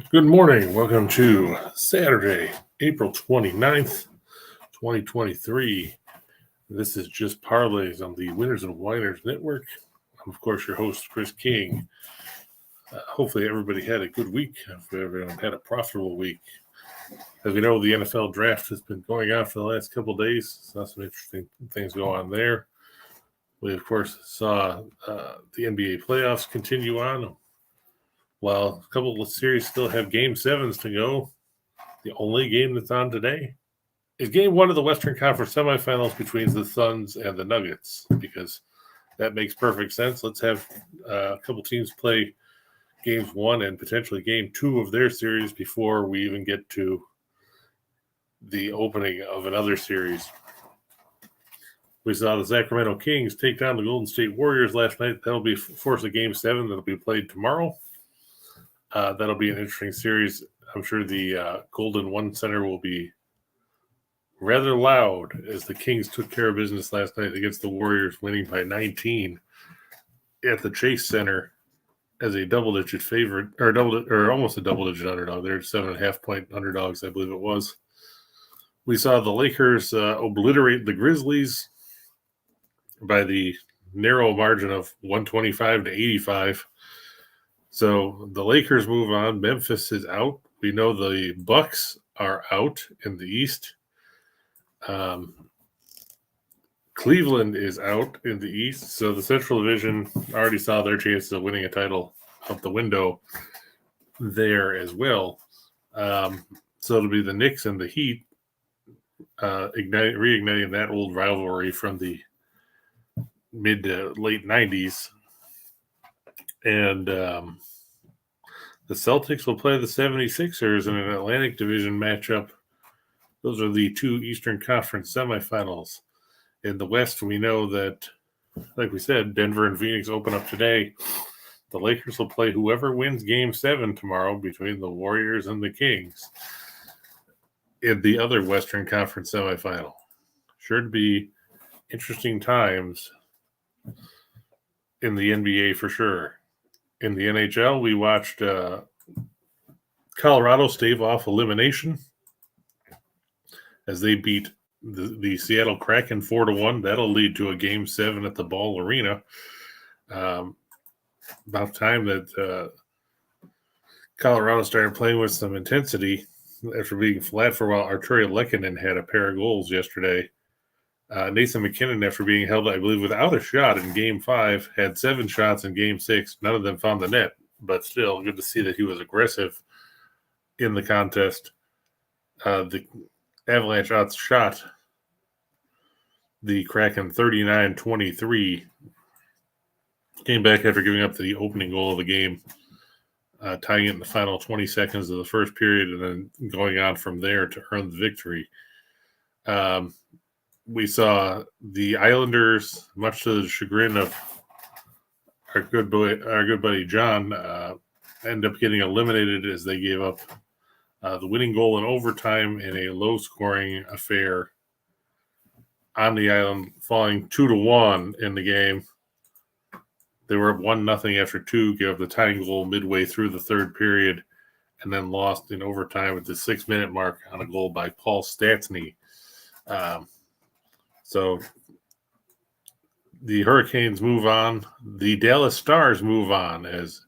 Good morning. Welcome to Saturday, April 29th, 2023. This is Just Parlays on the Winners and Whiners Network. I'm, of course, your host, Chris King. Hopefully, everybody had a good week. Hopefully, everyone had a profitable week. As we know, the NFL draft has been going on for the last couple of days. So some interesting things go on there. We, of course, saw the NBA playoffs continue on. While a couple of series still have game sevens to go, the only game that's on today is game one of the Western Conference semifinals between the Suns and the Nuggets, because that makes perfect sense. Let's have a couple teams play games one and potentially game two of their series before we even get to the opening of another series. We saw the Sacramento Kings take down the Golden State Warriors last night. That'll be, of course, a game seven that'll be played tomorrow. That'll be an interesting series. I'm sure the Golden One Center will be rather loud as the Kings took care of business last night against the Warriors, winning by 19 at the Chase Center as a double-digit favorite, or almost a double-digit underdog. They're 7.5-point underdogs, I believe it was. We saw the Lakers obliterate the Grizzlies by the narrow margin of 125 to 85. So the Lakers move on. Memphis is out. We know the Bucks are out in the East. Cleveland is out in the East. So the Central Division already saw their chances of winning a title out the window there as well. So it'll be the Knicks and the Heat reigniting that old rivalry from the mid to late 90s. And the Celtics will play the 76ers in an Atlantic Division matchup. Those are the two Eastern Conference semifinals. In the West, we know that, like we said, Denver and Phoenix open up today. The Lakers will play whoever wins Game 7 tomorrow between the Warriors and the Kings in the other Western Conference semifinal. Sure to be interesting times in the NBA for sure. In the NHL, we watched Colorado stave off elimination as they beat the Seattle Kraken 4-1. That'll lead to a Game 7 at the Ball Arena. About time that Colorado started playing with some intensity after being flat for a while. Arturi Lehkonen had a pair of goals yesterday. Nathan McKinnon, after being held, I believe, without a shot in Game 5, had 7 shots in Game 6. None of them found the net, but still good to see that he was aggressive in the contest. The Avalanche outshot the Kraken 39-23. Came back after giving up the opening goal of the game, tying it in the final 20 seconds of the first period, and then going on from there to earn the victory. We saw the Islanders, much to the chagrin of our good buddy John, end up getting eliminated as they gave up the winning goal in overtime in a low-scoring affair on the island, falling 2-1 in the game. They were up 1-0 after 2, gave up the tying goal midway through the third period, and then lost in overtime at the 6-minute mark on a goal by Paul Stastny. So the Hurricanes move on. The Dallas Stars move on as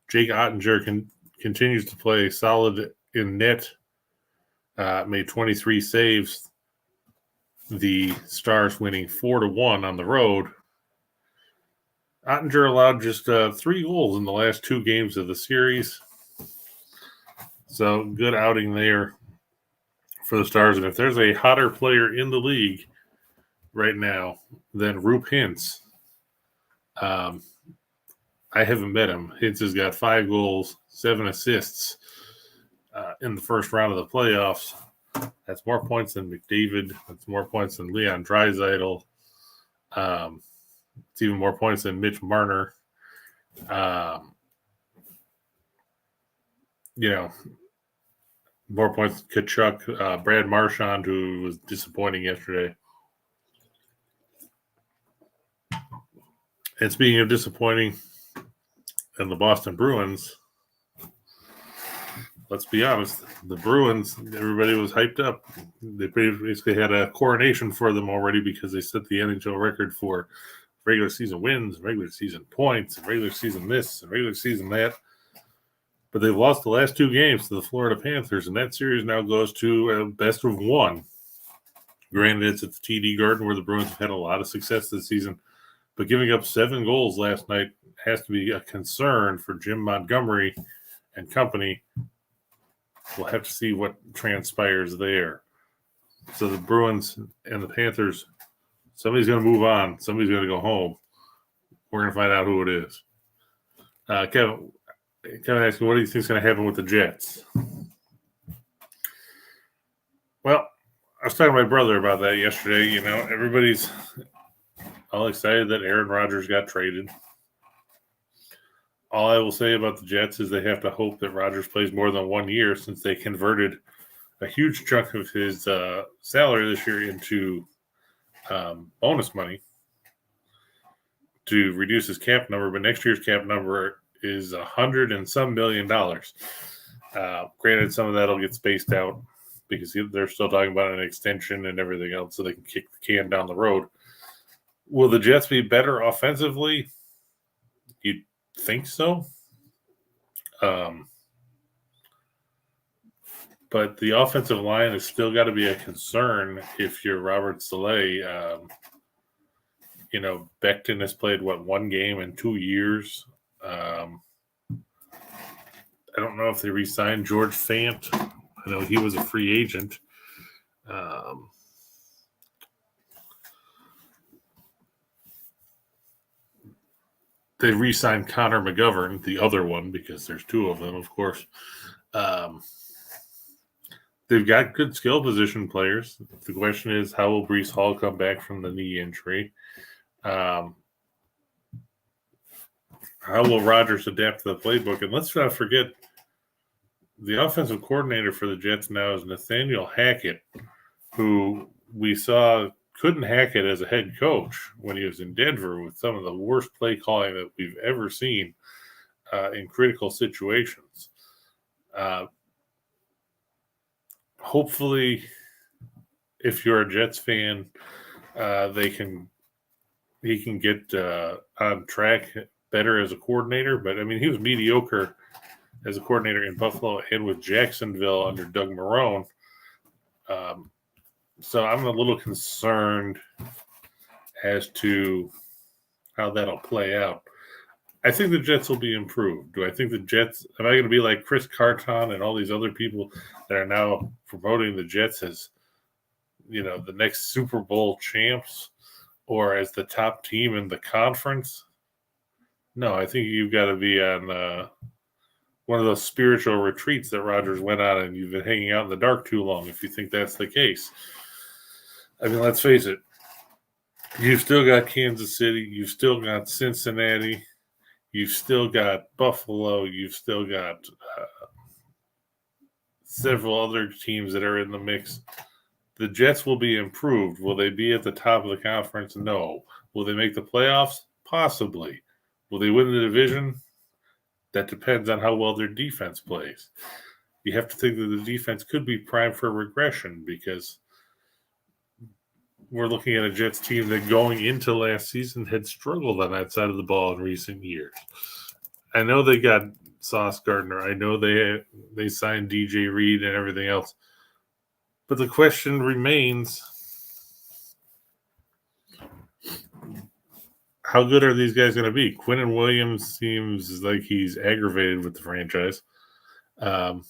Jake Ottinger continues to play solid in net, made 23 saves. The Stars winning 4-1 on the road. Ottinger allowed just 3 goals in the last 2 games of the series. So good outing there for the Stars. And if there's a hotter player in the league right now than Roope Hintz, I haven't met him. Hintz has got 5 goals, 7 assists in the first round of the playoffs. That's more points than McDavid. That's more points than Leon Draisaitl. It's even more points than Mitch Marner. More points than Tkachuk, Brad Marchand, who was disappointing yesterday. And speaking of disappointing, and the Boston Bruins, let's be honest, the Bruins, everybody was hyped up. They basically had a coronation for them already because they set the NHL record for regular season wins, regular season points, regular season this, and regular season that. But they've lost the last 2 games to the Florida Panthers, and that series now goes to a best of 1. Granted, it's at the TD Garden where the Bruins have had a lot of success this season, but giving up 7 goals last night has to be a concern for Jim Montgomery and company. We'll have to see what transpires there. So the Bruins and the Panthers, somebody's going to move on. Somebody's going to go home. We're going to find out who it is. Kevin asked me, what do you think is going to happen with the Jets? Well, I was talking to my brother about that yesterday. You know, everybody's all excited that Aaron Rodgers got traded. All I will say about the Jets is they have to hope that Rodgers plays more than 1 year, since they converted a huge chunk of his salary this year into bonus money to reduce his cap number. But next year's cap number is $100 and some million. Granted, some of that will get spaced out because they're still talking about an extension and everything else, so they can kick the can down the road. Will the Jets be better offensively? You'd think so. But the offensive line has still got to be a concern if you're Robert Saleh. Becton has played, 1 game in 2 years. I don't know if they re-signed George Fant. I know he was a free agent. They re-signed Connor McGovern, the other one, because there's 2 of them, of course. They've got good skill position players. The question is, how will Breece Hall come back from the knee injury? How will Rodgers adapt to the playbook? And let's not forget, the offensive coordinator for the Jets now is Nathaniel Hackett, who we saw couldn't hack it as a head coach when he was in Denver with some of the worst play calling that we've ever seen in critical situations. Hopefully, if you're a Jets fan, he can get on track better as a coordinator. But, I mean, he was mediocre as a coordinator in Buffalo and with Jacksonville under Doug Marrone. So I'm a little concerned as to how that'll play out. I think the Jets will be improved. Do I think the Jets – am I going to be like Chris Carton and all these other people that are now promoting the Jets as, the next Super Bowl champs or as the top team in the conference? No, I think you've got to be on one of those spiritual retreats that Rodgers went on, and you've been hanging out in the dark too long if you think that's the case. I mean, let's face it. You've still got Kansas City. You've still got Cincinnati. You've still got Buffalo. You've still got several other teams that are in the mix. The Jets will be improved. Will they be at the top of the conference? No. Will they make the playoffs? Possibly. Will they win the division? That depends on how well their defense plays. You have to think that the defense could be primed for regression because we're looking at a Jets team that going into last season had struggled on that side of the ball in recent years. I know they got Sauce Gardner. I know they signed DJ Reed and everything else. But the question remains, how good are these guys going to be? Quinnen Williams seems like he's aggravated with the franchise. I'm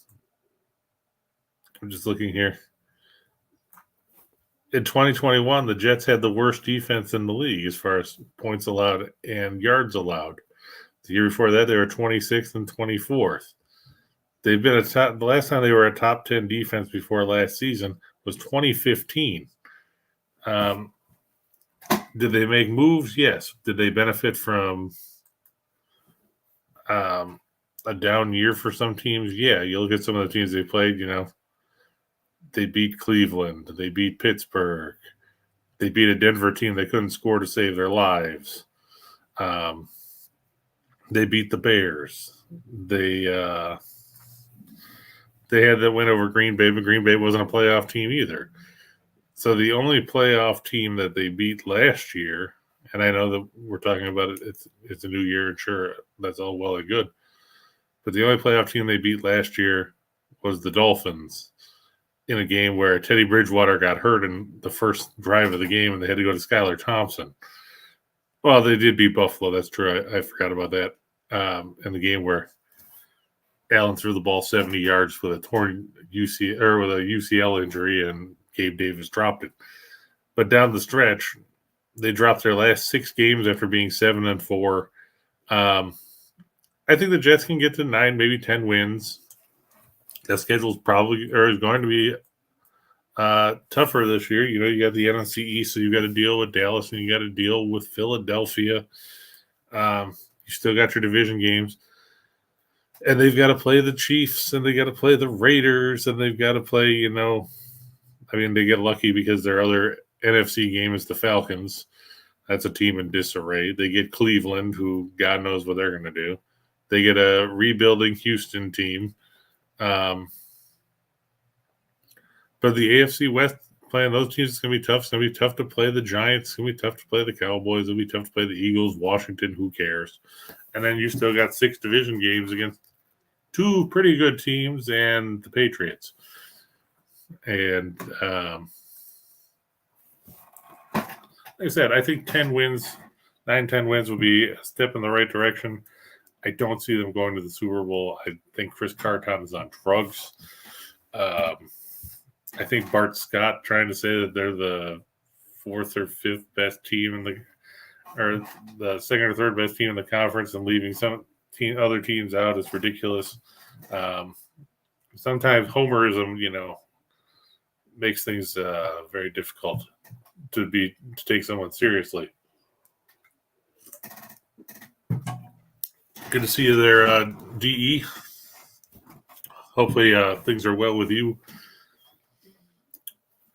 just looking here. In 2021, the Jets had the worst defense in the league as far as points allowed and yards allowed. The year before that, they were 26th and 24th. They've been the last time they were a top 10 defense before last season was 2015. Did they make moves? Yes. Did they benefit from a down year for some teams? Yeah. You look at some of the teams they played, they beat Cleveland. They beat Pittsburgh. They beat a Denver team they couldn't score to save their lives. They beat the Bears. They they had that win over Green Bay, but Green Bay wasn't a playoff team either. So the only playoff team that they beat last year, and I know that we're talking about it, it's a new year, and sure, that's all well and good. But the only playoff team they beat last year was the Dolphins in a game where Teddy Bridgewater got hurt in the first drive of the game, and they had to go to Skylar Thompson. Well, they did beat Buffalo. That's true. I forgot about that. In the game where Allen threw the ball 70 yards with a torn UCL injury, and Gabe Davis dropped it. But down the stretch, they dropped their last 6 games after being 7-4. I think the Jets can get to 9, maybe 10 wins. That schedule is going to be tougher this year. You know, you got the NFC East, so you got to deal with Dallas, and you got to deal with Philadelphia. You still got your division games. And they've got to play the Chiefs, and they got to play the Raiders, and they've got to play, they get lucky because their other NFC game is the Falcons. That's a team in disarray. They get Cleveland, who God knows what they're going to do. They get a rebuilding Houston team. But the AFC West, playing those teams, is going to be tough. It's going to be tough to play the Giants. It's going to be tough to play the Cowboys. It'll be tough to play the Eagles, Washington, who cares? And then you still got 6 division games against 2 pretty good teams and the Patriots. And like I said, I think 10 wins would be a step in the right direction. I don't see them going to the Super Bowl. I think Chris Carton is on drugs. I think Bart Scott trying to say that they're the 4th or 5th best team or the 2nd or 3rd best team in the conference and leaving some other teams out is ridiculous. Sometimes homerism, makes things very difficult to take someone seriously. Good to see you there, DE. Hopefully things are well with you.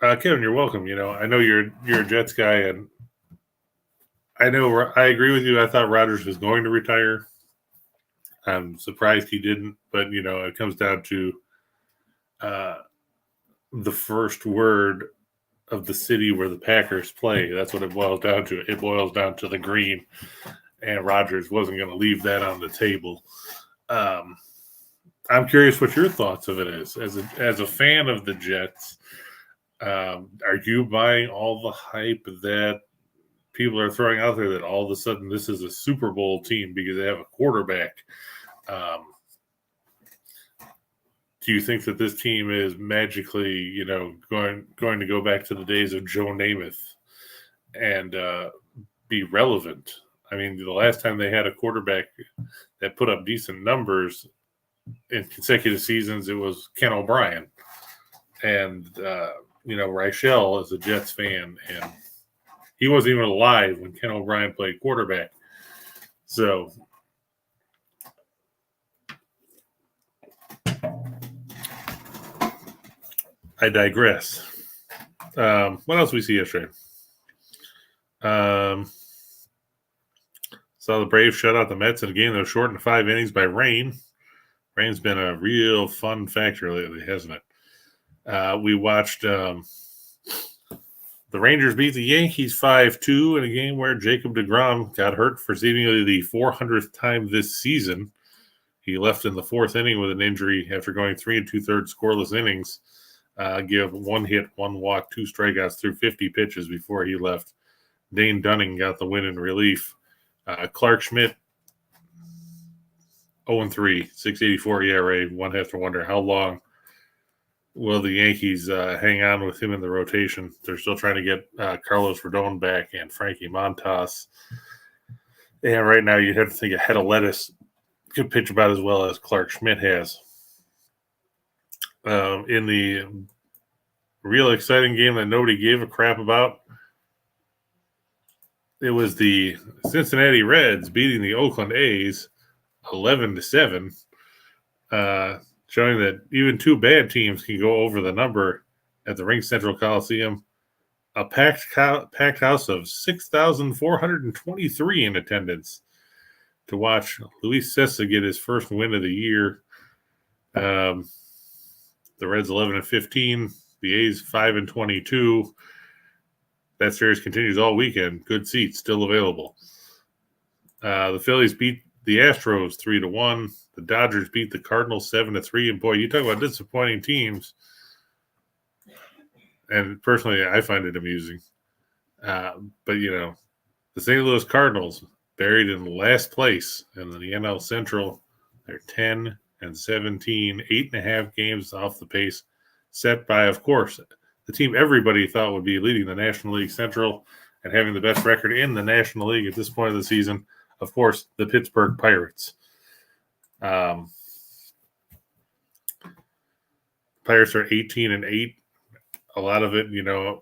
Kevin, you're welcome. I know you're a Jets guy, and I know I agree with you. I thought Rodgers was going to retire. I'm surprised he didn't, but it comes down to the first word of the city where the Packers play. That's what it boils down to. It boils down to the green, and Rodgers wasn't going to leave that on the table. I'm curious what your thoughts of it is as a fan of the Jets. Are you buying all the hype that people are throwing out there that all of a sudden this is a Super Bowl team because they have a quarterback? Do you think that this team is magically, going to go back to the days of Joe Namath and be relevant? I mean, the last time they had a quarterback that put up decent numbers in consecutive seasons, it was Ken O'Brien. And Reichel is a Jets fan, and he wasn't even alive when Ken O'Brien played quarterback. So I digress. What else did we see yesterday? Saw the Braves shut out the Mets in a game that was shortened to 5 innings by rain. Rain's been a real fun factor lately, hasn't it? We watched the Rangers beat the Yankees 5-2 in a game where Jacob deGrom got hurt for seemingly the 400th time this season. He left in the 4th inning with an injury after going 3 2/3 scoreless innings. Give 1 hit, 1 walk, 2 strikeouts through 50 pitches before he left. Dane Dunning got the win in relief. Clark Schmidt, 0-3, 6.84 ERA. One has to wonder how long will the Yankees hang on with him in the rotation. They're still trying to get Carlos Rodon back and Frankie Montas. And right now you'd have to think a head of lettuce could pitch about as well as Clark Schmidt has. In the real exciting game that nobody gave a crap about, it was the Cincinnati Reds beating the Oakland A's 11-7, showing that even 2 bad teams can go over the number at the Ring Central Coliseum. A packed house of 6,423 in attendance to watch Luis Cessa get his first win of the year. The Reds 11-15. The A's 5-22. That series continues all weekend. Good seats still available. The Phillies beat the Astros 3-1. The Dodgers beat the Cardinals 7-3. And boy, you talk about disappointing teams. And personally, I find it amusing. But the St. Louis Cardinals buried in last place in the NL Central. They're 10-17, 8.5 games off the pace set by, of course, the team everybody thought would be leading the National League Central and having the best record in the National League at this point of the season. Of course, the Pittsburgh Pirates. Pirates are 18-8. A lot of it,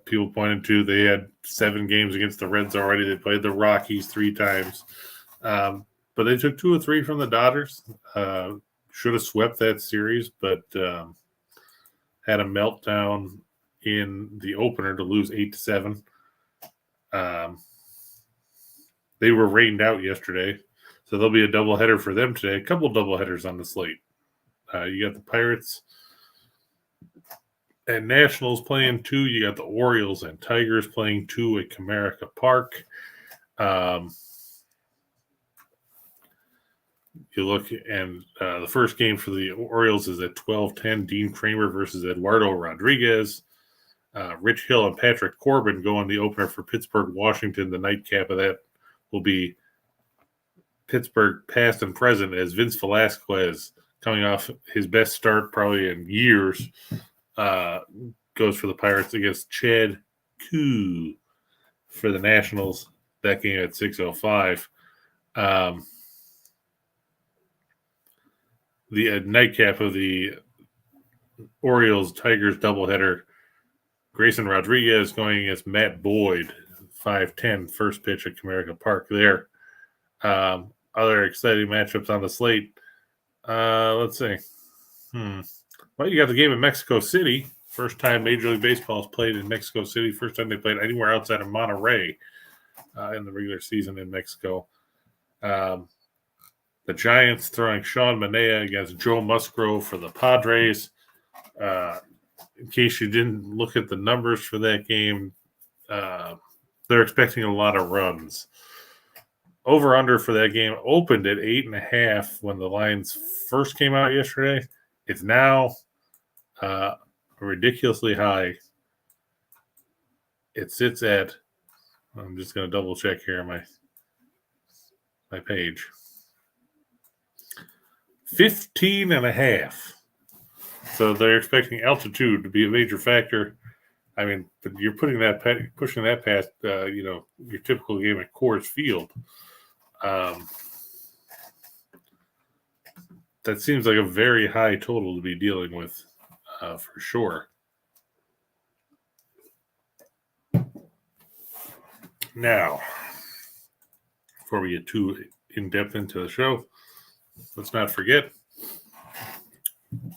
people pointed to they had 7 games against the Reds already. They played the Rockies 3 times. But they took 2 or 3 from the Dodgers. Should have swept that series, but had a meltdown in the opener to lose 8-7. They were rained out yesterday, so there'll be a doubleheader for them today. A couple of doubleheaders on the slate. You got the Pirates and Nationals playing 2. You got the Orioles and Tigers playing 2 at Comerica Park. You look, and the first game for the Orioles is at 12:10. Dean Kramer versus Eduardo Rodriguez. Rich Hill and Patrick Corbin go on the opener for Pittsburgh, Washington. The nightcap of that will be Pittsburgh past and present as Vince Velasquez, coming off his best start probably in years, goes for the Pirates against Chad Koo for the Nationals. That game at 6:05. The nightcap of the Orioles-Tigers doubleheader, Grayson Rodriguez going against Matt Boyd, 5:10, first pitch at Comerica Park there. Other exciting matchups on the slate. Let's see. Well, you got the game in Mexico City. First time Major League Baseball has played in Mexico City. First time they played anywhere outside of Monterrey in the regular season in Mexico. The Giants throwing Sean Manaea against Joe Musgrove for the Padres. In case you didn't look at the numbers for that game, they're expecting a lot of runs. Over-under for that game opened at 8.5 when the lines first came out yesterday. It's now ridiculously high. It sits at, I'm just going to double check here on my page, 15.5. So they're expecting altitude to be a major factor. I mean, but you're pushing that past, your typical game at Coors Field. That seems like a very high total to be dealing with, for sure. Now, before we get too in-depth into the show, let's not forget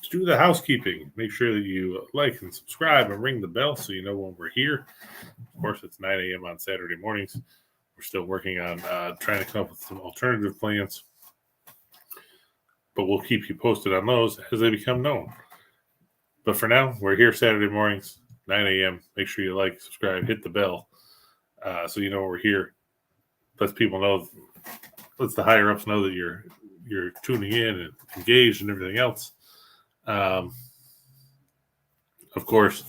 to do the housekeeping. Make sure that you like and subscribe and ring the bell so you know when we're here. Of course, it's 9 a.m. on Saturday mornings. We're still working on trying to come up with some alternative plans, but we'll keep you posted on those as they become known. But for now, we're here Saturday mornings, 9 a.m. Make sure you like, subscribe, hit the bell so you know we're here. Lets people know, lets the higher ups know that you're tuning in and engaged and everything else. Of course,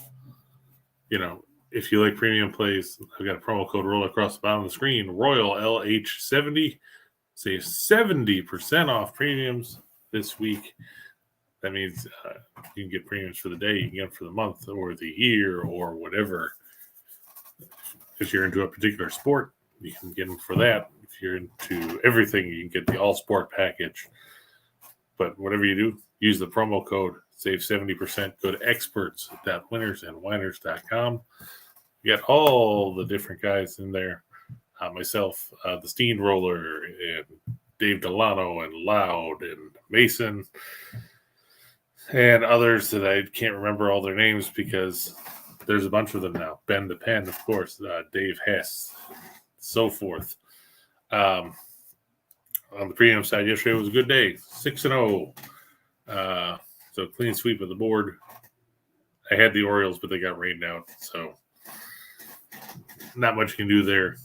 if you like premium plays, I've got a promo code roll across the bottom of the screen, Royal LH70. Save 70% off premiums this week. That means you can get premiums for the day, you can get them for the month or the year or whatever. If you're into a particular sport, you can get them for that. If you're into everything, you can get the all sport package. But whatever you do, use the promo code, save 70%. Go to experts.winnersandwhiners.com. You got all the different guys in there. Myself, the Steamroller, and Dave Delano, and Loud, and Mason, and others that I can't remember all their names because there's a bunch of them now. Ben the Pen, of course, Dave Hess, so forth. On the premium side, yesterday was a good day, 6-0. So clean sweep of the board. I had the Orioles, but they got rained out, so not much you can do there.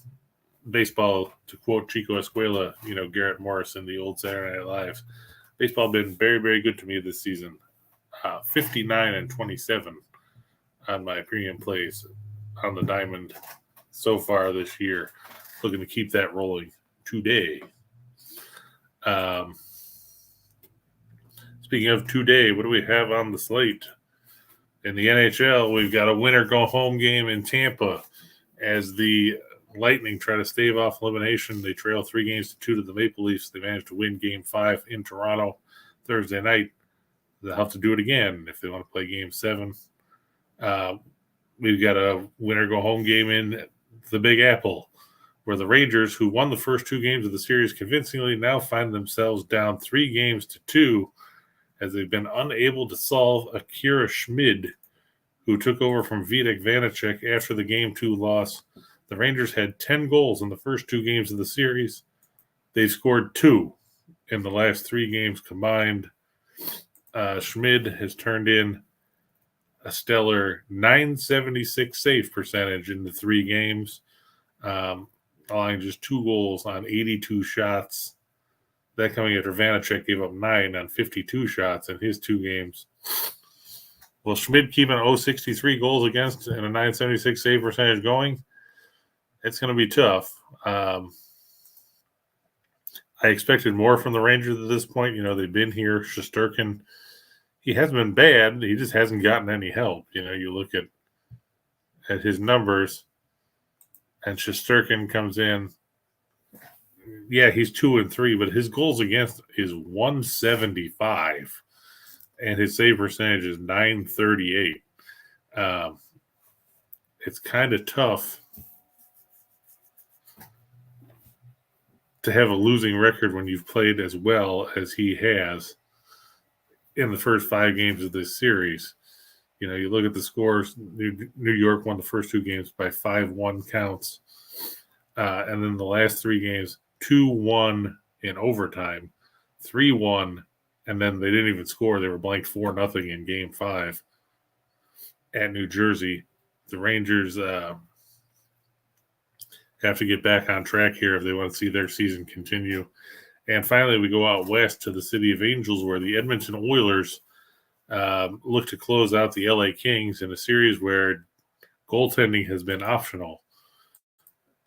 Baseball, to quote Chico Escuela, Garrett Morris in the old Saturday Night Live, baseball been very, very good to me this season. 59-27 on my premium plays on the diamond so far this year. Looking to keep that rolling today. Speaking of today, what do we have on the slate? In the NHL, we've got a winner go home game in Tampa as the Lightning try to stave off elimination. They trail 3-2 to the Maple Leafs. They managed to win Game 5 in Toronto Thursday night. They'll have to do it again if they want to play Game 7. We've got a winner go home game in the Big Apple, where the Rangers, who won the first 2 games of the series convincingly, now find themselves down 3-2 as they've been unable to solve Akira Schmid, who took over from Vitek Vanacek after the Game 2 loss. The Rangers had 10 goals in the first 2 games of the series. They've scored 2 in the last 3 games combined. Schmid has turned in a stellar .976 save percentage in the 3 games, allowing just 2 goals on 82 shots. That coming after Vanacek gave up 9 on 52 shots in his 2 games. Will Schmid keep an .063 goals against and a .976 save percentage going? It's going to be tough. I expected more from the Rangers at this point. They've been here. Shesterkin, he hasn't been bad. He just hasn't gotten any help. You look at his numbers, and Shesterkin comes in. Yeah, he's 2-3, but his goals against is 175, and his save percentage is .938. It's kind of tough to have a losing record when you've played as well as he has in the first 5 games of this series. You look at the scores. New York won the first 2 games by 5-1 counts, and then the last 3 games, 2-1 in overtime, 3-1, and then they didn't even score. They were blanked 4-0 in Game 5 at New Jersey. The Rangers have to get back on track here if they want to see their season continue. And finally, we go out west to the City of Angels, where the Edmonton Oilers look to close out the LA Kings in a series where goaltending has been optional.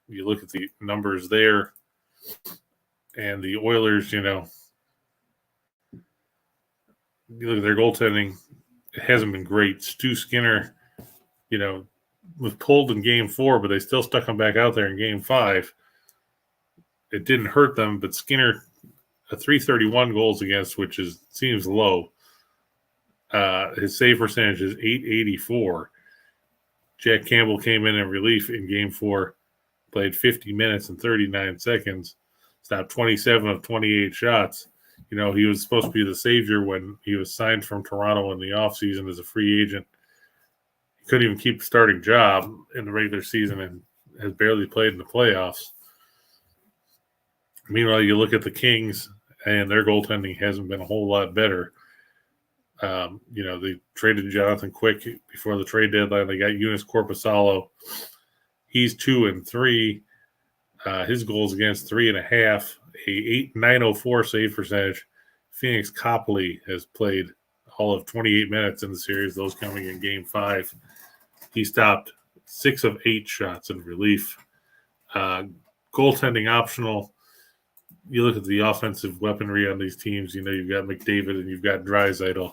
You look at the numbers there, and the Oilers, you look at their goaltending, it hasn't been great. Stu Skinner, was pulled in Game 4, but they still stuck him back out there in Game 5. It didn't hurt them, but Skinner, a .331 goals against, which seems low. His save percentage is .884. Jack Campbell came in relief in Game 4, played 50 minutes and 39 seconds, stopped 27 of 28 shots. He was supposed to be the savior when he was signed from Toronto in the offseason as a free agent. He couldn't even keep a starting job in the regular season and has barely played in the playoffs. Meanwhile, you look at the Kings, and their goaltending hasn't been a whole lot better. They traded Jonathan Quick before the trade deadline. They got Eunice Korpisalo. He's 2-3. His goals against 3.5, a .904 save percentage. Phoenix Copley has played all of 28 minutes in the series, those coming in Game 5. He stopped 6 of 8 shots in relief. Goaltending optional. You look at the offensive weaponry on these teams, you've got McDavid and you've got Draisaitl,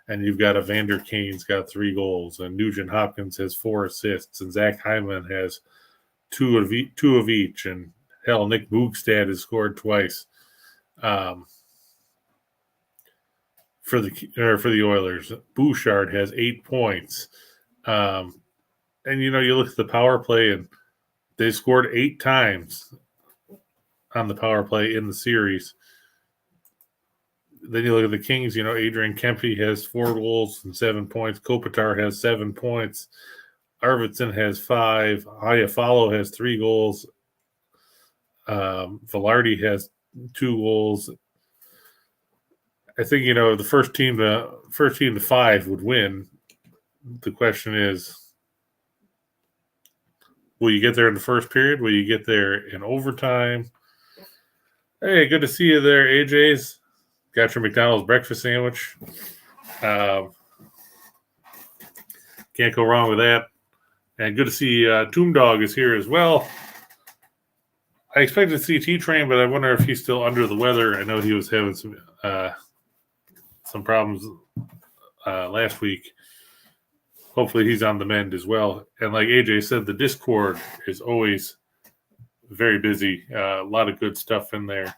and you've got Evander Kane's got 3 goals, and Nugent Hopkins has 4 assists, and Zach Hyman has two of each, and hell, Nick Bugstad has scored twice for the Oilers. Bouchard has 8 points, and you look at the power play, and they scored 8 times on the power play in the series. Then you look at the Kings, Adrian Kempe has 4 goals and 7 points. Kopitar has 7 points. Arvidsson has 5. Iafallo has 3 goals. Velarde has 2 goals. I think, the first team to 5 would win. the question is, will you get there in the first period? Will you get there in overtime? Hey, good to see you there, AJ's. Got your McDonald's breakfast sandwich. Can't go wrong with that. And good to see Toom Dog is here as well. I expected to see T-Train, but I wonder if he's still under the weather. I know he was having some problems last week. Hopefully he's on the mend as well. And like AJ said, the Discord is always very busy. A lot of good stuff in there. A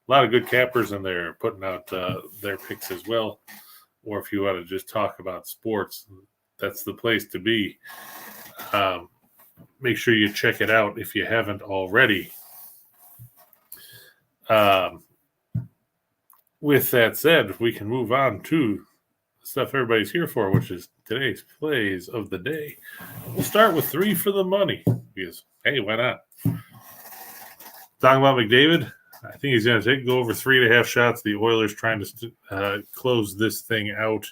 lot of good cappers in there putting out their picks as well. Or if you want to just talk about sports, that's the place to be. Make sure you check it out if you haven't already. With that said, we can move on to stuff everybody's here for, which is today's plays of the day. We'll start with 3 for the money because, hey, why not? Talking about McDavid, I think he's going to go over 3.5 shots. The Oilers trying to close this thing out.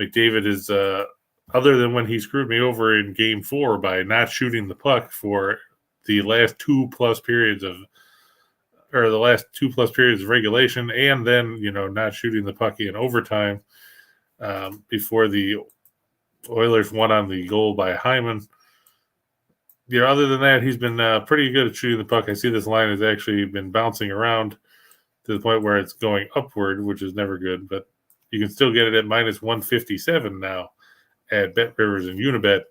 McDavid is, other than when he screwed me over in Game 4 by not shooting the puck for the last 2+ periods of regulation, and then not shooting the puck in overtime before the Oilers won on the goal by Hyman. Other than that, he's been pretty good at shooting the puck. I see this line has actually been bouncing around to the point where it's going upward, which is never good, but you can still get it at -157 now at BetRivers and Unibet.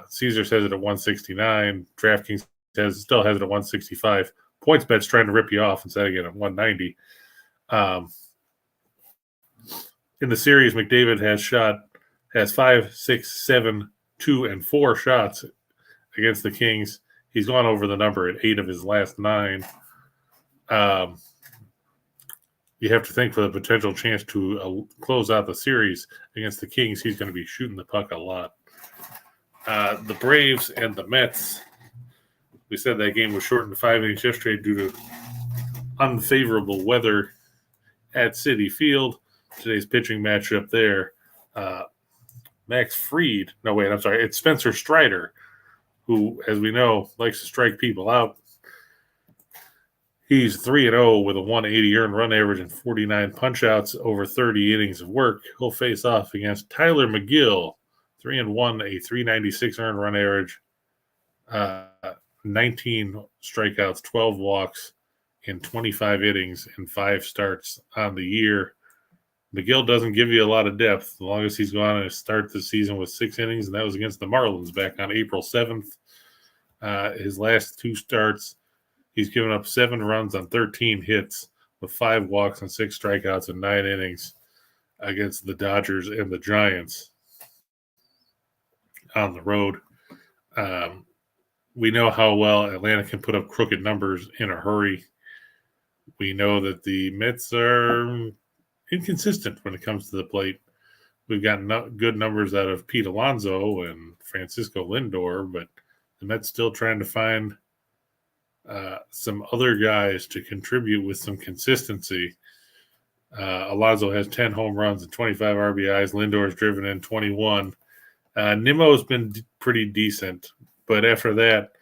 Caesar says it at 169. DraftKings still has it at 165. PointsBet's trying to rip you off and set it at 190. In the series, McDavid has 5, 6, 7, 2, and 4 shots against the Kings. He's gone over the number at 8 of his last 9. You have to think for the potential chance to close out the series against the Kings, he's going to be shooting the puck a lot. The Braves and the Mets, we said that game was shortened to 5 innings yesterday due to unfavorable weather at Citi Field. Today's pitching matchup there, Max Fried. No, wait, I'm sorry. It's Spencer Strider, who, as we know, likes to strike people out. He's 3-0 with a 180 earned run average and 49 punch-outs over 30 innings of work. He'll face off against Tyler McGill, 3-1, a 396 earned run average, 19 strikeouts, 12 walks in 25 innings and 5 starts on the year. McGill doesn't give you a lot of depth. The longest he's gone to start the season was 6 innings, and that was against the Marlins back on April 7th. His last 2 starts, he's given up 7 runs on 13 hits with 5 walks and 6 strikeouts in 9 innings against the Dodgers and the Giants on the road. We know how well Atlanta can put up crooked numbers in a hurry. We know that the Mets are inconsistent when it comes to the plate. We've got good numbers out of Pete Alonso and Francisco Lindor, but the Mets still trying to find some other guys to contribute with some consistency. Alonso has 10 home runs and 25 RBIs. Lindor's driven in 21. Nimmo's been pretty decent, but after that,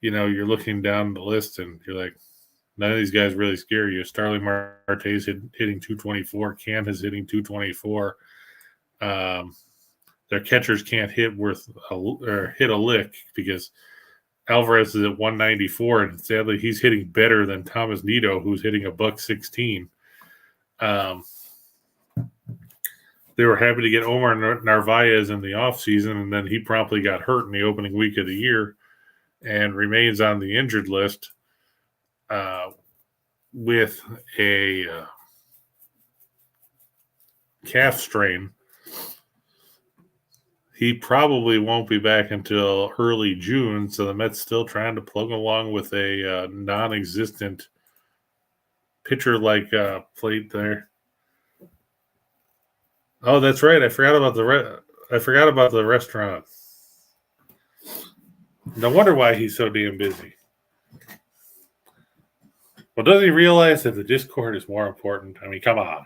you're looking down the list and you're like, none of these guys really scare you. Starling Marte's hitting 224. Can is hitting 224. Their catchers can't hit a lick because Alvarez is at 194, and sadly, he's hitting better than Thomas Nido, who's hitting $116. They were happy to get Omar Narvaez in the offseason, and then he promptly got hurt in the opening week of the year and remains on the injured list with a calf strain. He probably won't be back until early June, so the Mets still trying to plug along with a non-existent pitcher-like plate there. Oh, that's right. I forgot about the restaurant. No wonder why he's so damn busy. Well, doesn't he realize that the Discord is more important? I mean, come on.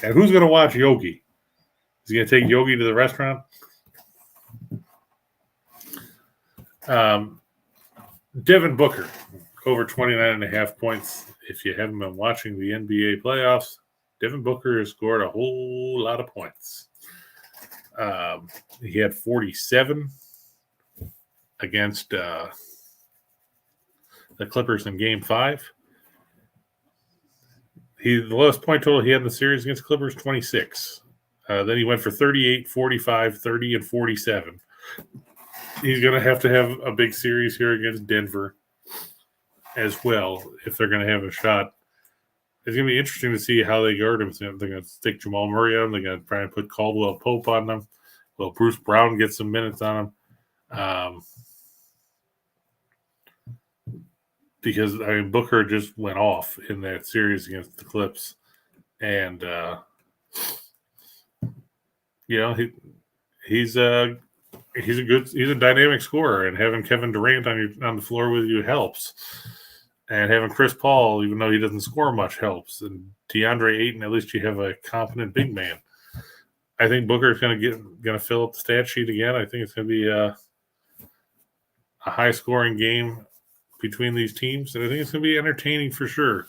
And who's going to watch Yogi? He's going to take Yogi to the restaurant. Devin Booker, over 29.5 points. If you haven't been watching the NBA playoffs, Devin Booker has scored a whole lot of points. He had 47 against the Clippers in Game 5. The lowest point total he had in the series against the Clippers, 26. Then he went for 38, 45, 30, and 47. He's going to have a big series here against Denver as well if they're going to have a shot. It's going to be interesting to see how they guard him. They're going to stick Jamal Murray on him. They're going to try and put Caldwell Pope on them. Will Bruce Brown get some minutes on him? Because, Booker just went off in that series against the Clips. And, he's a dynamic scorer, and having Kevin Durant on the floor with you helps. And having Chris Paul, even though he doesn't score much, helps. And DeAndre Ayton, at least you have a competent big man. I think Booker's going to fill up the stat sheet again. I think it's going to be a high scoring game between these teams, and I think it's going to be entertaining for sure.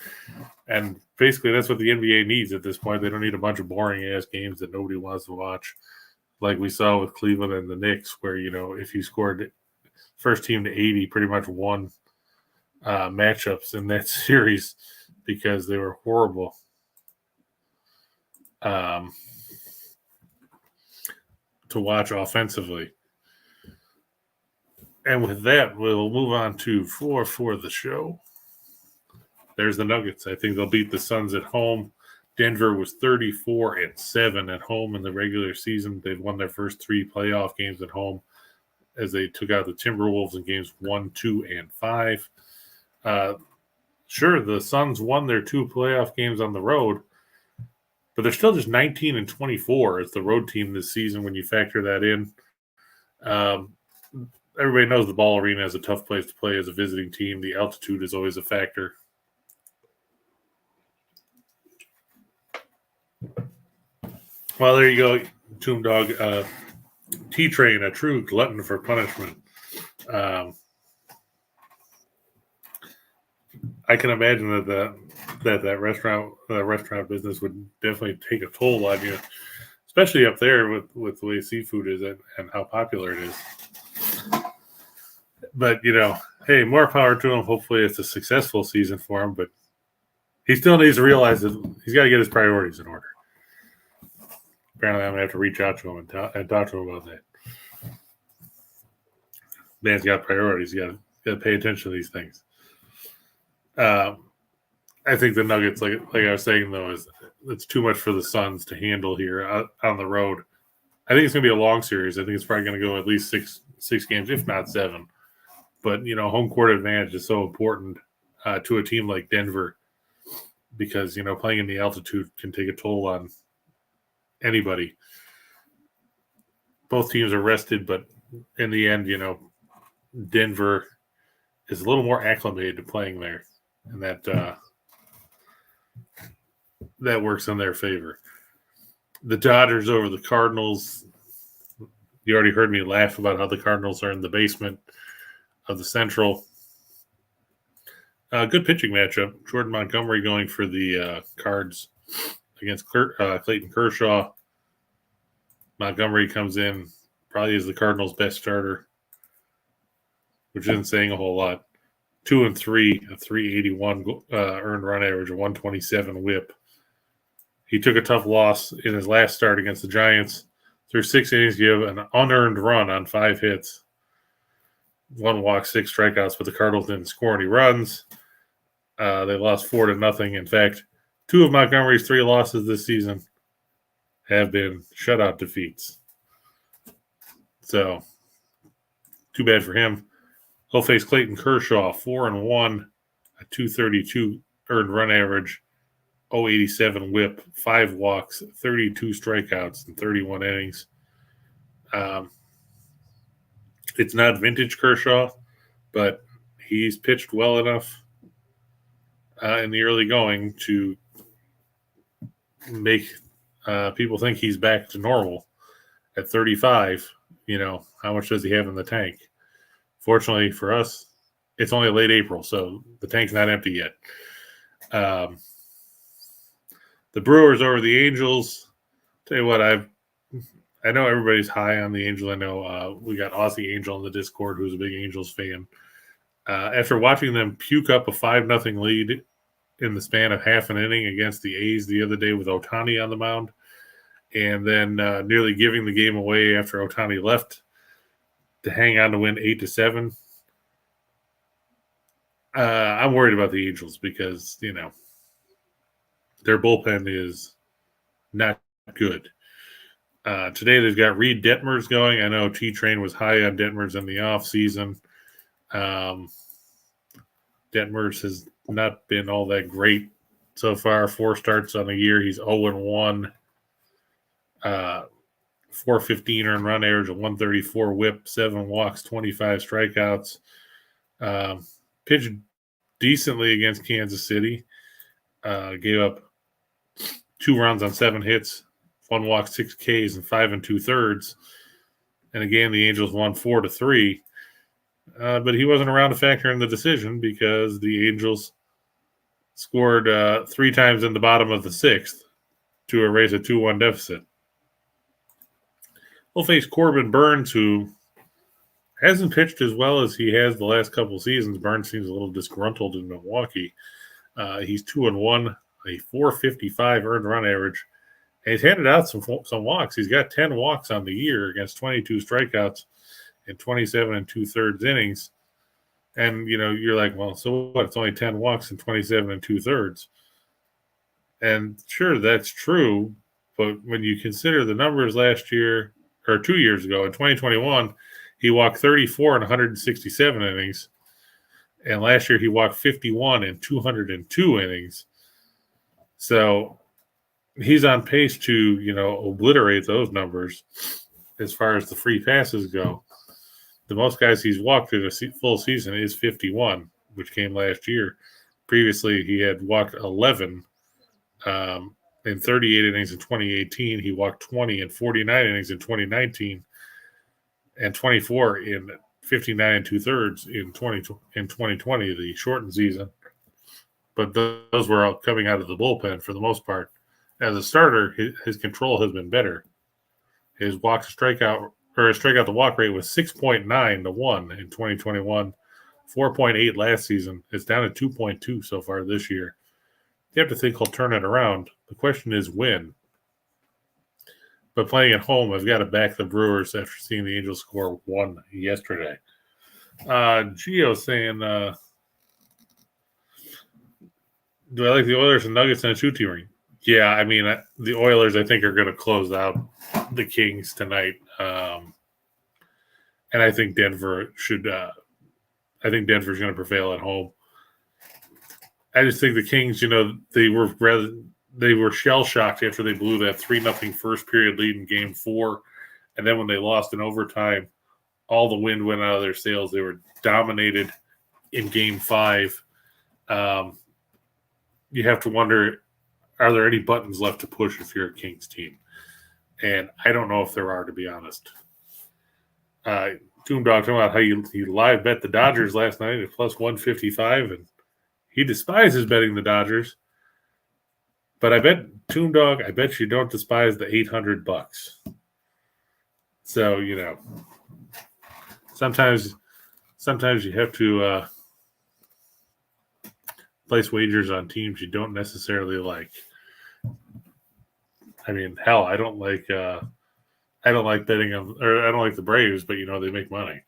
And basically, that's what the NBA needs at this point. They don't need a bunch of boring ass games that nobody wants to watch, like we saw with Cleveland and the Knicks, where if you scored first team to 80, pretty much won matchups in that series because they were horrible. To watch offensively. And with that, we'll move on to 4 for the show. There's the Nuggets. I think they'll beat the Suns at home. Denver was 34-7 at home in the regular season. They've won their first 3 playoff games at home as they took out the Timberwolves in games 1, 2, and 5. Sure, the Suns won their 2 playoff games on the road, but they're still just 19-24 as the road team this season when you factor that in. Everybody knows the Ball Arena is a tough place to play as a visiting team. The altitude is always a factor. Well, there you go, Tomb Dog. T-Train, a true glutton for punishment. I can imagine that restaurant business would definitely take a toll on you, especially up there with the way seafood is and how popular it is. But, hey, more power to him. Hopefully it's a successful season for him, but he still needs to realize that he's got to get his priorities in order. Apparently I'm going to have to reach out to him and talk to him about that. Man's got priorities. You got to pay attention to these things. I think the Nuggets, like I was saying, though, it's too much for the Suns to handle here on the road. I think it's going to be a long series. I think it's probably going to go at least six games, if not 7. But, home court advantage is so important to a team like Denver because, playing in the altitude can take a toll on anybody. Both teams are rested, but in the end, Denver is a little more acclimated to playing there, and that works in their favor. The Dodgers over the Cardinals. You already heard me laugh about how the Cardinals are in the basement of the Central. Good pitching matchup. Jordan Montgomery going for the Cards against Clayton Kershaw. Montgomery comes in, probably is the Cardinals' best starter, which isn't saying a whole lot. 2-3, a 381 earned run average, a 127 whip. He took a tough loss in his last start against the Giants. Through 6 innings, you have an unearned run on 5 hits. 1 walk, 6 strikeouts, but the Cardinals didn't score any runs. They lost 4-0. In fact, 2 of Montgomery's 3 losses this season have been shutout defeats. So, too bad for him. He'll face Clayton Kershaw, 4-1, a 232 earned run average, 087 whip, 5 walks, 32 strikeouts in 31 innings. It's not vintage Kershaw, but he's pitched well enough in the early going to make people think he's back to normal. at 35, how much does he have in the tank? Fortunately for us, it's only late April, so the tank's not empty yet. The Brewers over the Angels. Tell you what, I know everybody's high on the Angels. I know we got Aussie Angel in the Discord who's a big Angels fan. After watching them puke up a 5-0 lead in the span of half an inning against the A's the other day with Ohtani on the mound, and then nearly giving the game away after Ohtani left to hang on to win 8-7, I'm worried about the Angels because, their bullpen is not good. Today they've got Reed Detmers going. I know T-Train was high on Detmers in the offseason. Detmers has not been all that great so far. 4 starts on the year. He's 0-1. 415 earned run average, a 134 whip, 7 walks, 25 strikeouts. Pitched decently against Kansas City. Gave up 2 runs on 7 hits, 1 walk, 6 Ks, and 5 2/3. And again, the Angels won 4-3. But he wasn't around to factor in the decision because the Angels scored 3 times in the bottom of the 6th to erase a 2-1 deficit. We'll face Corbin Burns, who hasn't pitched as well as he has the last couple seasons. Burns seems a little disgruntled in Milwaukee. He's 2-1, a 455 earned run average. And he's handed out some walks. He's got 10 walks on the year against 22 strikeouts in 27 2/3 innings. And, you're like, well, so what? It's only 10 walks in 27 2/3. And sure, that's true. But when you consider the numbers last year, or 2 years ago, in 2021, he walked 34 in 167 innings. And last year he walked 51 in 202 innings. So he's on pace to, obliterate those numbers as far as the free passes go. The most guys he's walked in a full season is 51, which came last year. Previously, he had walked 11 in 38 innings in 2018. He walked 20 in 49 innings in 2019 and 24 in 59 2/3 in 2020, the shortened season. But those were all coming out of the bullpen for the most part. As a starter, his control has been better. His strikeout to walk rate was 6.9 to 1 in 2021, 4.8 last season. It's down to 2.2 so far this year. You have to think he'll turn it around. The question is when. But playing at home, I've got to back the Brewers after seeing the Angels score 1 yesterday. Gio saying, do I like the Oilers and Nuggets in a 2-team ring? Yeah, I mean, the Oilers, I think, are going to close out the Kings tonight. And I think Denver should I think Denver's going to prevail at home. I just think the Kings, they were shell-shocked after they blew that 3-0 first-period lead in Game 4. And then when they lost in overtime, all the wind went out of their sails. They were dominated in Game 5. You have to wonder, are there any buttons left to push if you're a Kings team? And I don't know if there are, to be honest. Toon Dog talking about how he live bet the Dodgers last night at plus 155, and he despises betting the Dodgers. But I bet, Toon Dog, I bet you don't despise the $800. So, sometimes you have to place wagers on teams you don't necessarily like. I mean, hell, I don't like betting them, or I don't like the Braves, but they make money.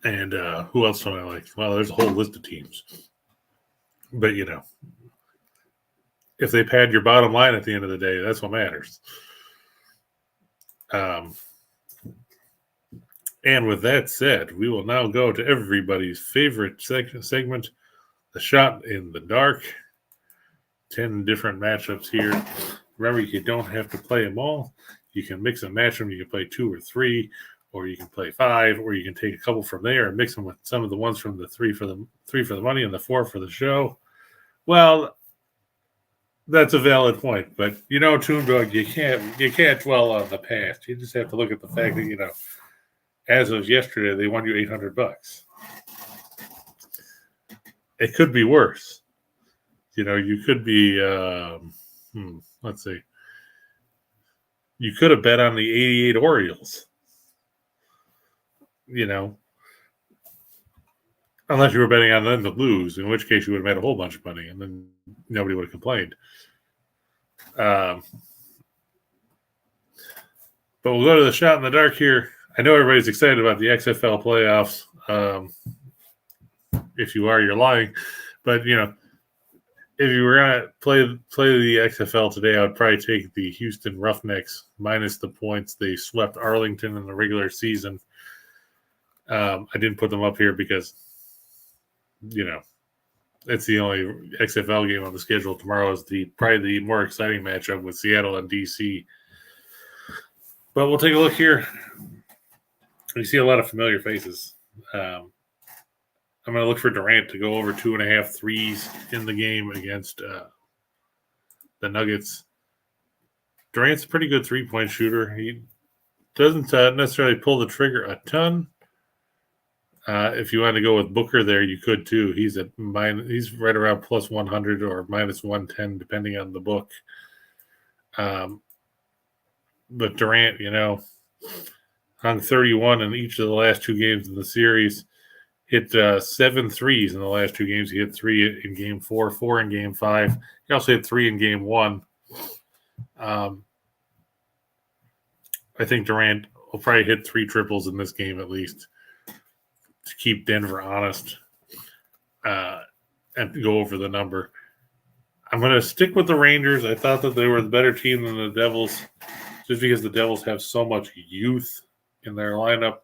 And who else don't I like? Well, there's a whole list of teams. But if they pad your bottom line at the end of the day, that's what matters. And with that said, we will now go to everybody's favorite segment, the shot in the dark. 10 different matchups here. Remember, you don't have to play them all. You can mix and match them. You can play 2 or 3, or you can play 5, or you can take a couple from there and mix them with some of the ones from the 3 for the money and the 4 for the show. Well, That's a valid point, but Toon Dog, you can't dwell on the past. You just have to look at the fact that as of yesterday, they won you $800. It could be worse. You could be. Let's see. You could have bet on the 88 Orioles. Unless you were betting on them to lose, in which case you would have made a whole bunch of money, and then nobody would have complained. But we'll go to the shot in the dark here. I know everybody's excited about the XFL playoffs. If you are, you're lying. But, if you were going to play the XFL today, I would probably take the Houston Roughnecks minus the points. They swept Arlington in the regular season. I didn't put them up here because, it's the only XFL game on the schedule. Tomorrow is probably the more exciting matchup with Seattle and DC. But we'll take a look here. You see a lot of familiar faces. I'm going to look for Durant to go over 2.5 threes in the game against the Nuggets. Durant's a pretty good three-point shooter. He doesn't necessarily pull the trigger a ton. If you want to go with Booker there, you could too. He's right around plus 100 or minus 110, depending on the book. But Durant, hung 31 in each of the last two games in the series. Hit 7 threes in the last two games. He hit 3 in Game 4, 4 in Game 5. He also hit 3 in Game 1. I think Durant will probably hit 3 triples in this game at least to keep Denver honest and go over the number. I'm going to stick with the Rangers. I thought that they were the better team than the Devils just because the Devils have so much youth in their lineup.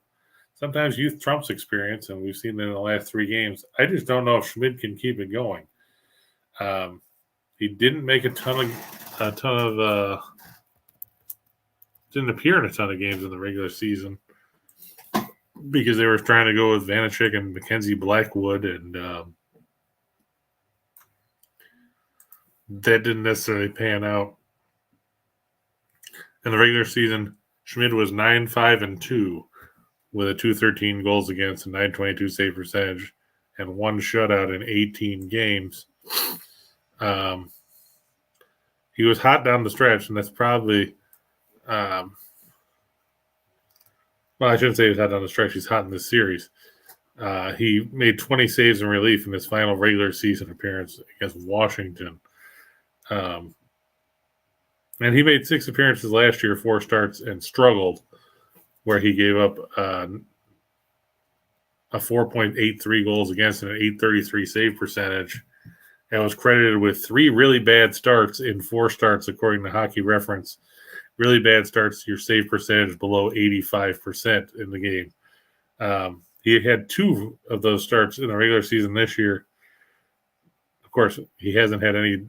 Sometimes youth trumps experience, and we've seen it in the last 3 games. I just don't know if Schmidt can keep it going. He didn't make didn't appear in a ton of games in the regular season because they were trying to go with Vanacek and Mackenzie Blackwood, and that didn't necessarily pan out. In the regular season, Schmidt was 9-5-2 with a 213 goals against, a 922 save percentage, and 1 shutout in 18 games. He was hot down the stretch, and that's probably well, I shouldn't say he's hot down the stretch. He's hot in this series. He made 20 saves in relief in his final regular season appearance against Washington. And he made 6 appearances last year, 4 starts, and struggled, where he gave up a 4.83 goals against and an 833 save percentage, and was credited with 3 really bad starts in 4 starts, according to Hockey Reference. Really bad starts, your save percentage below 85% in the game. He had 2 of those starts in the regular season this year. Of course, he hasn't had any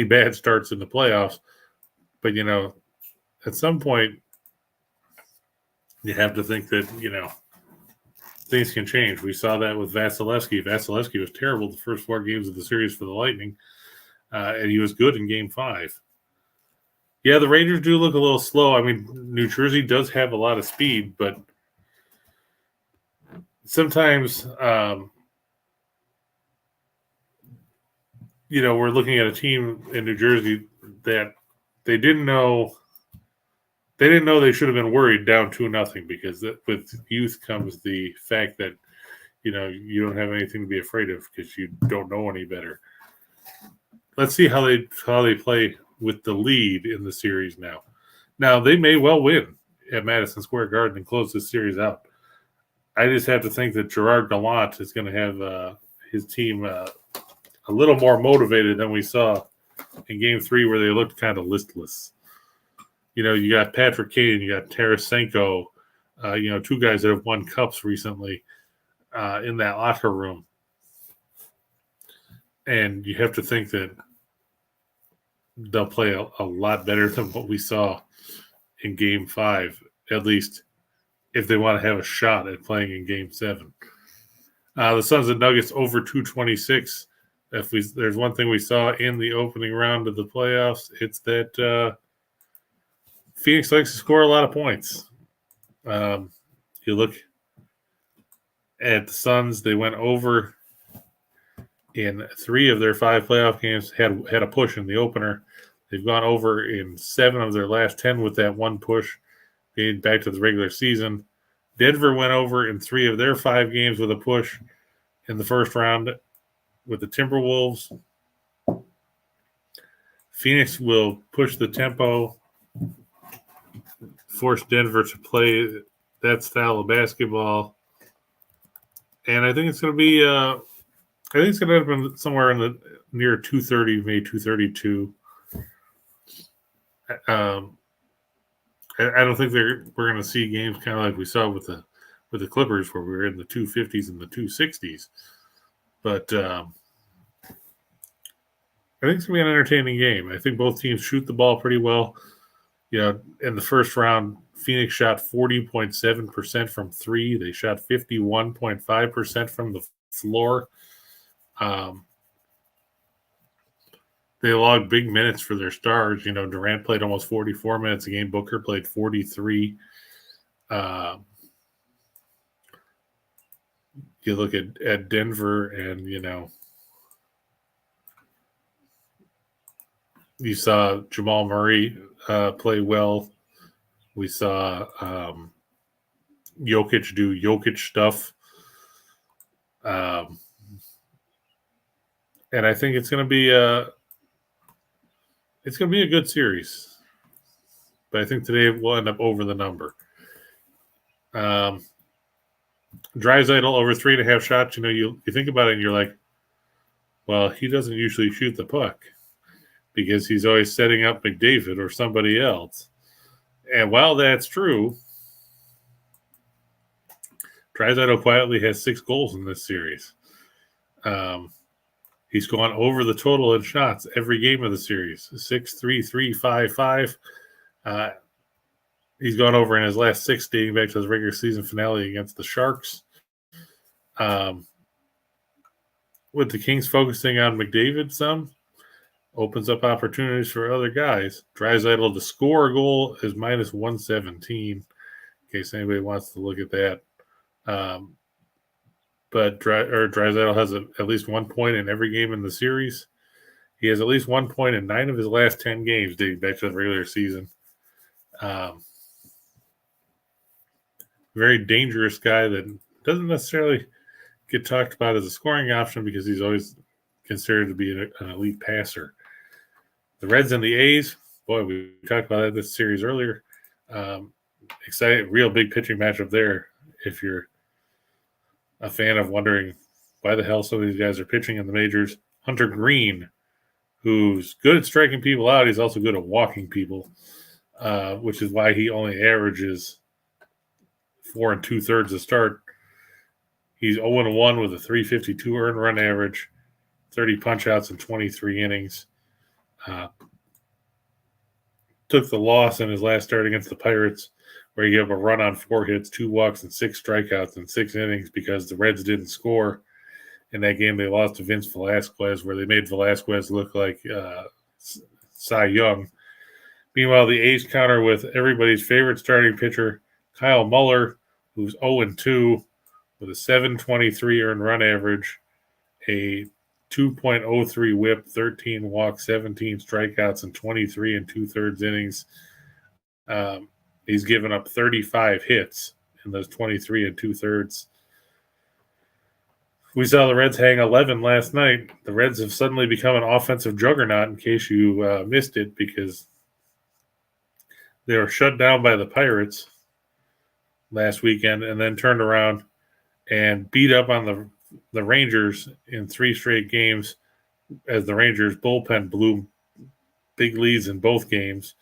bad starts in the playoffs, but at some point you have to think that things can change. We saw that with Vasilevsky. Vasilevsky was terrible the first 4 games of the series for the Lightning, and he was good in Game 5. Yeah, the Rangers do look a little slow. I mean, New Jersey does have a lot of speed, but sometimes, we're looking at a team in New Jersey that they didn't know they should have been worried down 2-0 because with youth comes the fact that, you don't have anything to be afraid of because you don't know any better. Let's see how they play with the lead in the series now. Now, they may well win at Madison Square Garden and close this series out. I just have to think that Gerard Gallant is going to have his team a little more motivated than we saw in Game 3 where they looked kind of listless. You got Patrick Kane, you got Tarasenko, 2 guys that have won cups recently in that locker room. And you have to think that they'll play a lot better than what we saw in Game 5, at least if they want to have a shot at playing in Game 7. The Suns and Nuggets over 226. there's one thing we saw in the opening round of the playoffs, it's that Phoenix likes to score a lot of points. You look at the Suns; they went over in 3 of their 5 playoff games. Had a push in the opener. They've gone over in 7 of their last 10 with that one push, getting back to the regular season. Denver went over in 3 of their 5 games with a push in the first round with the Timberwolves. Phoenix will push the tempo, force Denver to play that style of basketball. And I think it's going to be I think it's going to end up somewhere in the near 230, maybe 232. I don't think we're going to see games kind of like we saw with the Clippers, where we were in the 250s and the 260s. But I think it's going to be an entertaining game. I think both teams shoot the ball pretty well. In the first round, Phoenix shot 40.7% from 3. They shot 51.5% from the floor. They logged big minutes for their stars. Durant played almost 44 minutes a game. Booker played 43. You look at Denver, and you saw Jamal Murray play well. We saw Jokic do Jokic stuff. And I think it's going to be a good series. But I think today we'll end up over the number. Draisaitl over 3.5 shots. You think about it and you're like, well, he doesn't usually shoot the puck because he's always setting up McDavid or somebody else. And while that's true, Draisaitl quietly has 6 goals in this series. He's gone over the total in shots every game of the series. 6, 3, 3, 5, 5. He's gone over in his last 6 dating back to his regular season finale against the Sharks. With the Kings focusing on McDavid some, opens up opportunities for other guys. Draisaitl to score a goal is minus 117, in case anybody wants to look at that. But Draisaitl has at least 1 point in every game in the series. He has at least 1 point in 9 of his last 10 games dating back to the regular season. Very dangerous guy that doesn't necessarily get talked about as a scoring option because he's always considered to be an elite passer. The Reds and the A's, boy, we talked about that this series earlier. Exciting, real big pitching matchup there. If you're a fan of wondering why the hell some of these guys are pitching in the majors, Hunter Green, who's good at striking people out, he's also good at walking people, which is why he only averages 4 2/3 a start. He's 0-1 with a 352 earned run average, 30 punch-outs in 23 innings. Took the loss in his last start against the Pirates, where he gave up a run on 4 hits, 2 walks, and 6 strikeouts in 6 innings because the Reds didn't score. In that game, they lost to Vince Velasquez, where they made Velasquez look like Cy Young. Meanwhile, the A's counter with everybody's favorite starting pitcher, Kyle Muller, who's 0-2 with a 723 earned run average, a 2.03 whip, 13 walks, 17 strikeouts, and 23 2/3 innings. He's given up 35 hits in those 23 2/3. We saw the Reds hang 11 last night. The Reds have suddenly become an offensive juggernaut, in case you missed it, because they were shut down by the Pirates last weekend and then turned around and beat up on the Rangers in 3 straight games as the Rangers bullpen blew big leads in both games,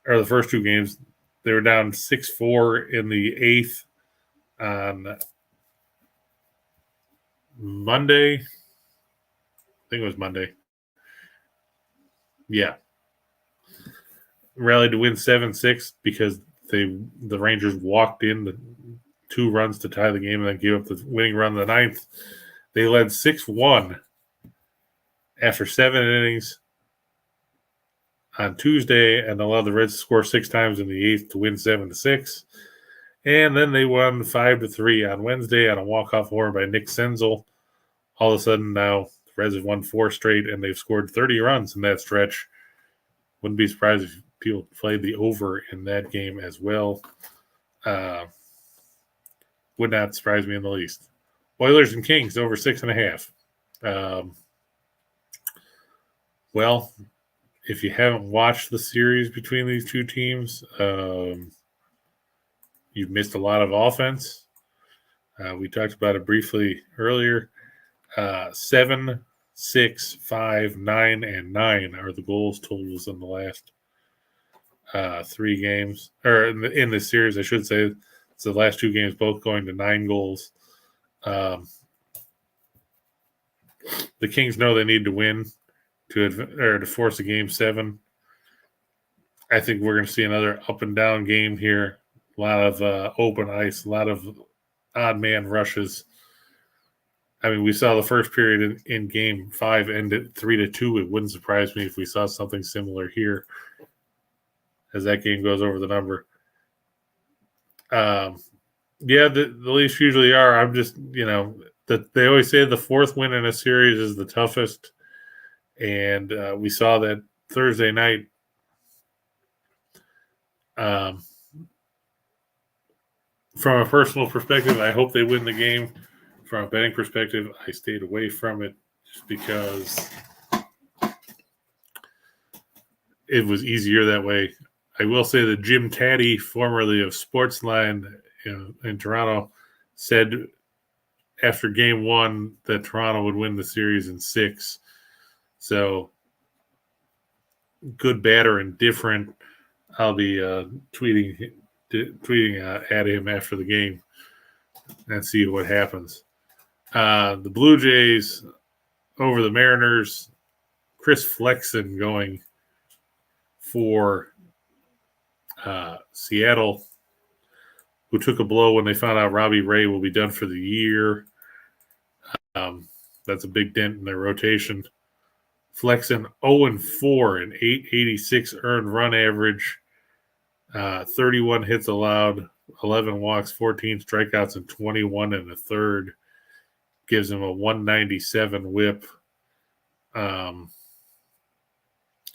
or the first 2 games. They were down 6-4 in the 8th on Monday. I think it was Monday. Yeah. Rallied to win 7-6 because the Rangers walked in the 2 runs to tie the game and then gave up the winning run in the 9th. They led 6-1 after 7 innings on Tuesday and allowed the Reds to score 6 times in the 8th to win 7-6. And then they won 5-3 on Wednesday on a walk-off homer by Nick Senzel. All of a sudden now the Reds have won 4 straight and they've scored 30 runs in that stretch. Wouldn't be surprised if people played the over in that game as well. Would not surprise me in the least. Oilers and Kings over 6.5. Well, if you haven't watched the series between these two teams, you've missed a lot of offense. We talked about it briefly earlier. 7, 6, 5, 9, and 9 are the goals totals in the last 3 games, or in this series, I should say. It's the last 2 games, both going to 9 goals. The Kings know they need to win to force a game 7. I think we're going to see another up and down game here. A lot of open ice, a lot of odd man rushes. I mean, we saw the first period in game 5 end at 3-2. It wouldn't surprise me if we saw something similar here as that game goes over the number. Yeah, the Leafs usually are. I'm just, they always say the 4th win in a series is the toughest. And we saw that Thursday night. From a personal perspective, I hope they win the game. From a betting perspective, I stayed away from it just because it was easier that way. I will say that Jim Taddy, formerly of Sportsline in Toronto, said after game 1 that Toronto would win the series in 6. So, good, bad, or indifferent, I'll be tweeting at him after the game and see what happens. The Blue Jays over the Mariners. Chris Flexen going for Seattle, who took a blow when they found out Robbie Ray will be done for the year. That's a big dent in their rotation. Flexen 0-4, an 886 earned run average, 31 hits allowed, 11 walks, 14 strikeouts, and 21 and a third. Gives him a 197 whip.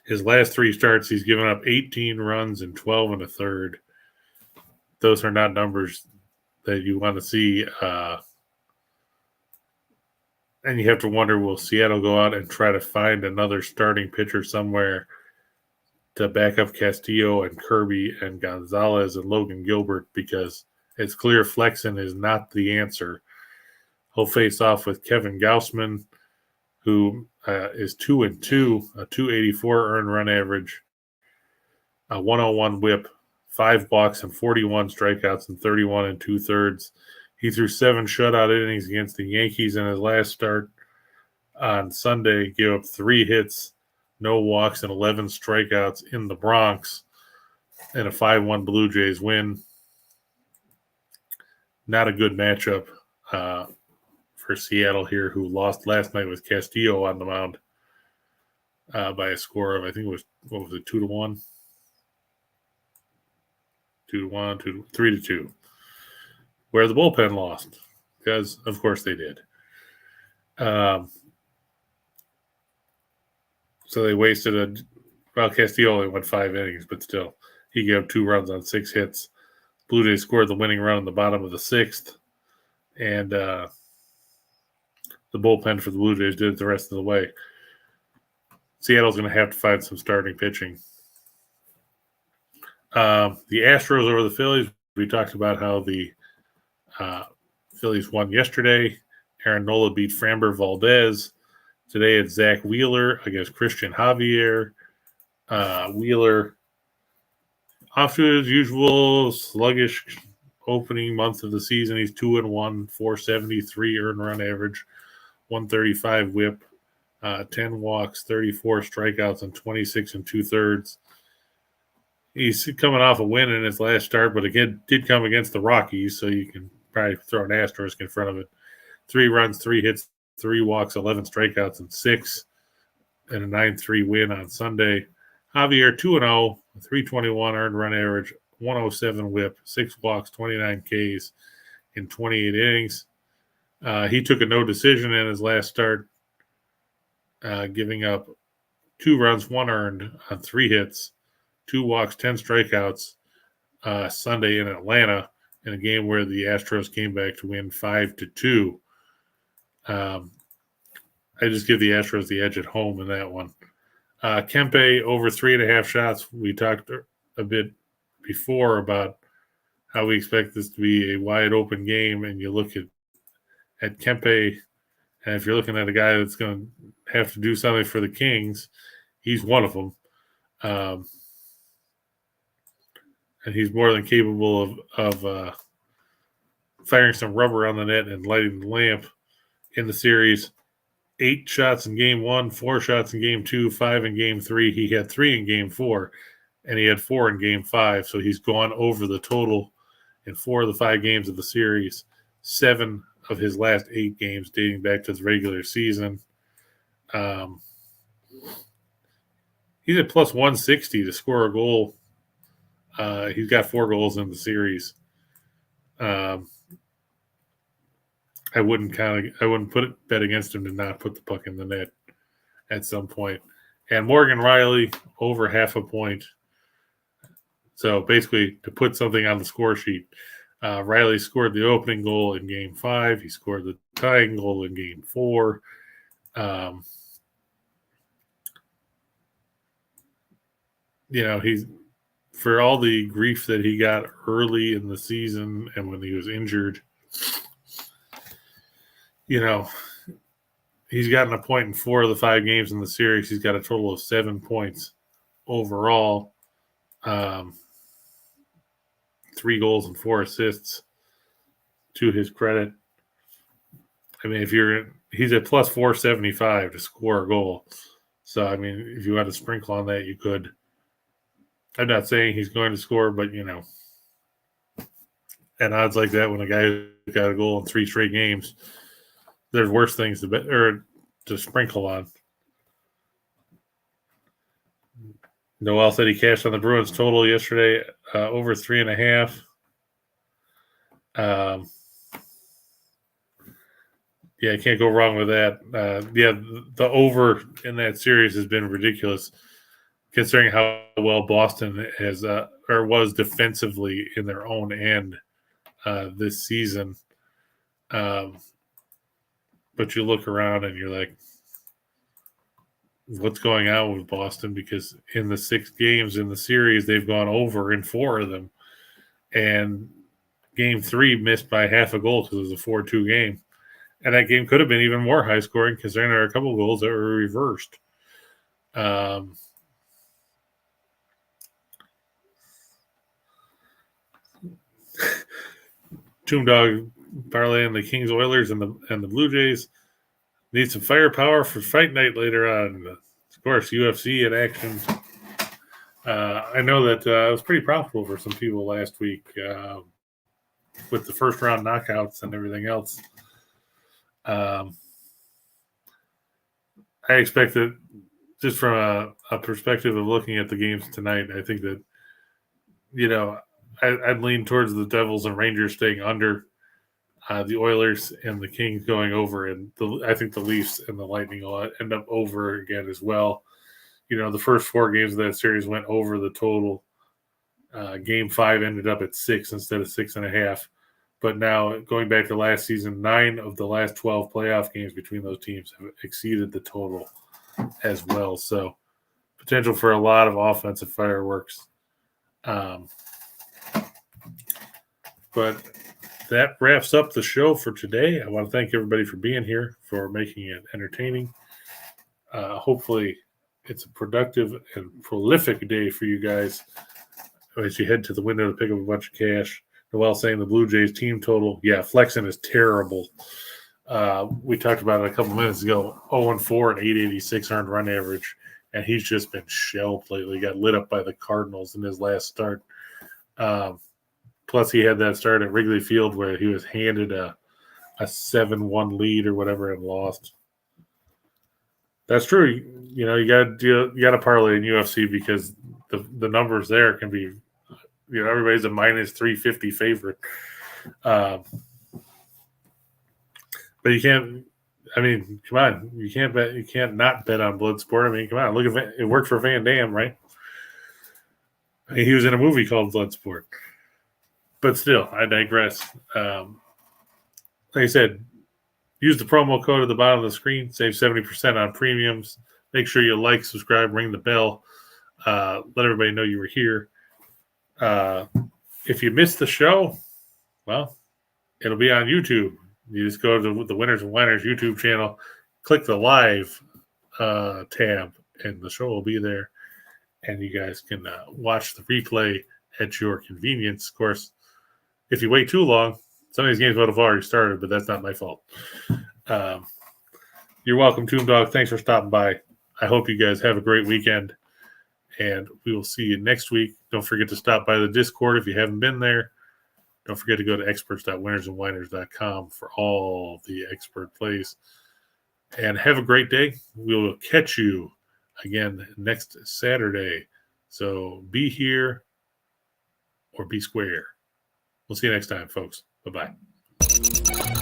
His last 3 starts, he's given up 18 runs and 12 and a third. Those are not numbers that you want to see. And you have to wonder, will Seattle go out and try to find another starting pitcher somewhere to back up Castillo and Kirby and Gonzalez and Logan Gilbert? Because it's clear Flexen is not the answer. He'll face off with Kevin Gausman, who is 2-2, a 284 earned run average, a 101 whip, 5 walks and 41 strikeouts and 31 2/3. He threw 7 shutout innings against the Yankees in his last start on Sunday, gave up 3 hits, no walks, and 11 strikeouts in the Bronx in a 5-1 Blue Jays win. Not a good matchup for Seattle here, who lost last night with Castillo on the mound by a score of, I think it was, 2-1? 2-1, 3-2. Where the bullpen lost, because, of course, they did. So they wasted Castillo only went 5 innings, but still, he gave 2 runs on 6 hits. Blue Jays scored the winning run in the bottom of the 6th, and the bullpen for the Blue Jays did it the rest of the way. Seattle's going to have to find some starting pitching. The Astros over the Phillies, we talked about how the Phillies won yesterday. Aaron Nola beat Framber Valdez. Today it's Zach Wheeler against Christian Javier. Wheeler, off to his usual sluggish opening month of the season. He's 2-1, 473 earned run average, 135 whip, 10 walks, 34 strikeouts, and 26 2/3. He's coming off a win in his last start, but again, did come against the Rockies, so you can probably throw an asterisk in front of it. 3 runs, 3 hits, 3 walks, 11 strikeouts, and 6 and a 9-3 win on Sunday. Javier 2-0, 321 earned run average, 107 whip, 6 walks, 29 Ks in 28 innings. He took a no decision in his last start, giving up 2 runs, 1 earned on 3 hits, 2 walks, 10 strikeouts Sunday in Atlanta in a game where the Astros came back to win 5-2. I just give the Astros the edge at home in that one. Kempe over 3.5 shots. We talked a bit before about how we expect this to be a wide open game, and you look at Kempe, and if you're looking at a guy that's going to have to do something for the Kings, he's one of them. And he's more than capable of firing some rubber on the net and lighting the lamp in the series. 8 shots in game 1, 4 shots in game 2, 5 in game 3. He had 3 in game 4, and he had 4 in game 5. So he's gone over the total in 4 of the 5 games of the series, 7 of his last 8 games dating back to the regular season. He's at plus 160 to score a goal. He's got 4 goals in the series. I wouldn't bet against him to not put the puck in the net at some point. And Morgan Riley over 0.5 point. So basically, to put something on the score sheet, Riley scored the opening goal in Game 5. He scored the tying goal in Game 4. He's for all the grief that he got early in the season and when he was injured. He's gotten a point in 4 of the 5 games in the series. He's got a total of 7 points overall. 3 goals and 4 assists to his credit. I mean, he's at plus 475 to score a goal. So, I mean, if you had to sprinkle on that, you could. I'm not saying he's going to score, but, and odds like that when a guy got a goal in 3 straight games, there's worse things to bet or to sprinkle on. Noel said he cashed on the Bruins total yesterday, over 3.5. Yeah, you can't go wrong with that. The over in that series has been ridiculous, considering how well Boston has or was defensively in their own end this season. But you look around and you're like, what's going on with Boston? Because in the 6 games in the series, they've gone over in 4 of them. And game 3 missed by half a goal because it was a 4-2 game. And that game could have been even more high scoring considering there are a couple of goals that were reversed. Toondog Parlay and the Kings, Oilers, and the Blue Jays need some firepower for fight night later on. Of course, UFC in action. I know that it was pretty profitable for some people last week with the first round knockouts and everything else. I expect that just from a perspective of looking at the games tonight, I think that, I'd lean towards the Devils and Rangers staying under, the Oilers and the Kings going over, and I think the Leafs and the Lightning will end up over again as well. The first 4 games of that series went over the total. Game 5 ended up at 6 instead of 6.5. But now, going back to last season, 9 of the last 12 playoff games between those teams have exceeded the total as well. So, potential for a lot of offensive fireworks. But that wraps up the show for today. I want to thank everybody for being here, for making it entertaining. Hopefully, it's a productive and prolific day for you guys as you head to the window to pick up a bunch of cash. Noel saying the Blue Jays team total, flexing is terrible. We talked about it a couple minutes ago. 0-4 and 886 earned run average, and he's just been shelved lately. Got lit up by the Cardinals in his last start. Plus, he had that start at Wrigley Field where he was handed a 7-1 lead or whatever and lost. That's true. You got to parlay in UFC because the numbers there can be, everybody's a minus 350 favorite. But you can't. I mean, come on, you can't bet. You can't not bet on Bloodsport. I mean, come on, look at it. Worked for Van Damme, right? I mean, he was in a movie called Bloodsport. But still, I digress. Like I said, use the promo code at the bottom of the screen. Save 70% on premiums. Make sure you like, subscribe, ring the bell. Let everybody know you were here. If you missed the show, well, it'll be on YouTube. You just go to the Winners and Winers YouTube channel, click the live tab, and the show will be there. And you guys can watch the replay at your convenience. Of course, if you wait too long, some of these games would have already started, but that's not my fault. You're welcome, Tomb Dog. Thanks for stopping by. I hope you guys have a great weekend, and we will see you next week. Don't forget to stop by the Discord if you haven't been there. Don't forget to go to experts.winnersandwiners.com for all the expert plays. And have a great day. We will catch you again next Saturday. So be here or be square. We'll see you next time, folks. Bye-bye.